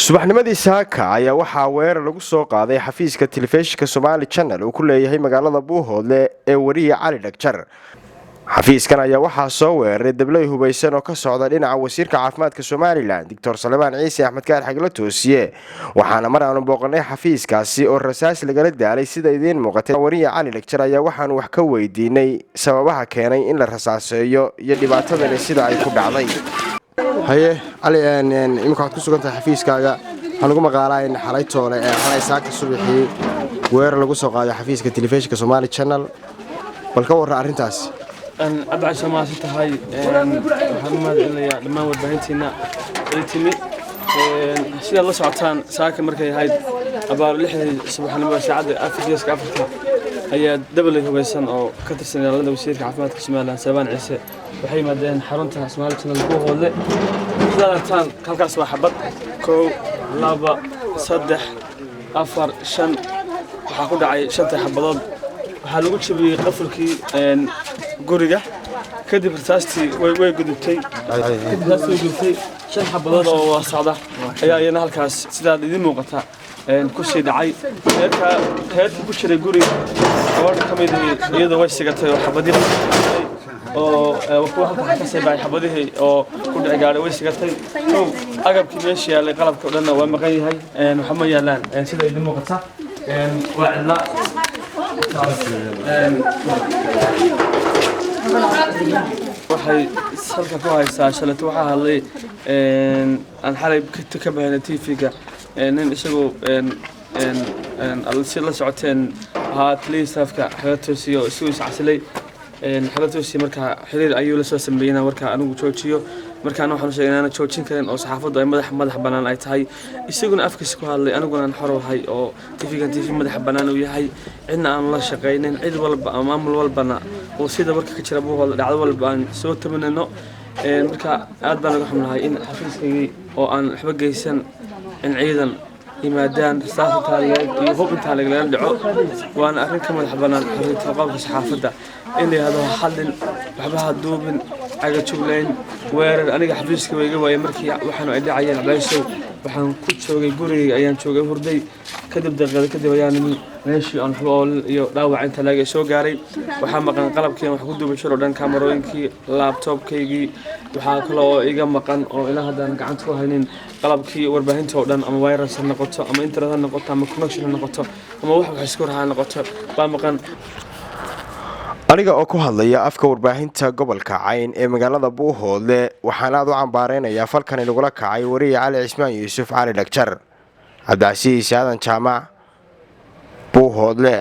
subaxnimadii saaka ayaa waxaa weerar lagu soo qaaday xafiiska telefishinka Somali Channel oo ku leeyahay magaalada Buuhoodle ee wariye Cali Dhagjar. xafiiskan ayaa waxaa soo weeraray dablay hubeysan oo ka socda dhinaca wasiirka caafimaadka Somaliland Dr. Salmaan Ciise Axmed Kaar Xagla Toosiye, waxaana mar aanu booqanay xafiiskaasi oo rasaas lagala daalay sida idin muuqatay. wariye Cali Dhagjar ayaa waxaan wax ka weydiinay sababaha keenay in la rasaaseeyo iyo dhibaatadani sida ay ku dhacday. haye Ali imika waxaad ku sugan tahay xafiiskaaga, waxaan ugu maqaalaa in xalay toole ee xalay saaka subaxii weerar lagu soo qaaday xafiiska telefishinka Somali Channel, bal ka warran arrintaas. عبد العزيز ما ستهاي محمد اللي لما وربهنتنا التمي سيد الله سعطان ساكن مركي هاي أبار لحد سبحان الله سعادة أفريقيا كأفريقيا هي دبل هويسن أو كتر سنة لنا وسير كعفمات كسمالها سبان عيسى وحي مدين حرنتها اسمها لتنا البوه ولا ثلاثان كالكاس واحد كو لابا صدح أفر شن وحاخد عي شنطة حبضات waxaa lagu jabiyay qafulkii guriga kadib rasaastii way gudubtay shan xabadood oo waasacda ayaa iyana halkaas sidaad idin muuqata ku sii dhacay heerka ku jiray guriga gabadha ka mid iyadoo way sigatay oo xabadihii oo kuwa halka ka sii baxay xabadihii oo ku dhici gaaray way sigatay agabkii meesha yaalay qalabka oo dhan waa maqan yahay waxa ma yaalaan sida idin muuqata waa cidla waxay salka ku haysaa shalay waxa hadlay aan xalay ka baahnay TV-ga nin isagoo si la socoteen atleastafka Xagla Toosiye oo isku iscasilay Xagla Toosiye marka xiriir ayuu la soo sameeyay marka anigu joojiyo markaan waxaan sheegnaa inaan joojin karin oo saxaafaddu ay madax banaan ay tahay isaguna afkiisa ku hadlay aniguna aan xor wahay oo TV madax banaan uu yahay cidna aan la shaqeynin cid walba ama maamul walbana oo sida warka ka jira Buuhoodle dhacdo walba aan soo tabanayno marka aad baan uga xumnahay in xafiiskayga oo aan waxba geysan in ciidan yimaadaan saafka taaliyeed iyo hubinta laga dhaco waana arrin ka madax banaan xiriirka qofka saxaafadda in la yiraahdo xalin waxba duubin aga jubleen weerar aniga xafiiska wayga waayay markii waxaan ay dhacayeen culaysay waxaan ku joogay guriga ayaan joogay hurday kadib daqiiqado kadib ayaan meeshii aan xool iyo dhaawac inta laga soo gaaray waxaa maqan qalabkii wax ku duubay jiro dhan kaamarooyinkii laptopkaygii waxaa kale oo iga maqan oo ilaa hadda gacanta ku haynin qalabkii warbaahinta oo dhan ama virus noqoto ama internet noqoto ama connection noqoto ama wax isku raha noqoto baa maqan. aniga oo ku hadlaya afka warbaahinta gobolka Cayn ee magaalada Buuhoodle waxaan aad u cambaareynayaa falkan lagu la kacay wariye Cali Cismaan Yuusuf Cali Dhagjar. Cabdi Casiis Aadan Jaamac, Buuhoodle.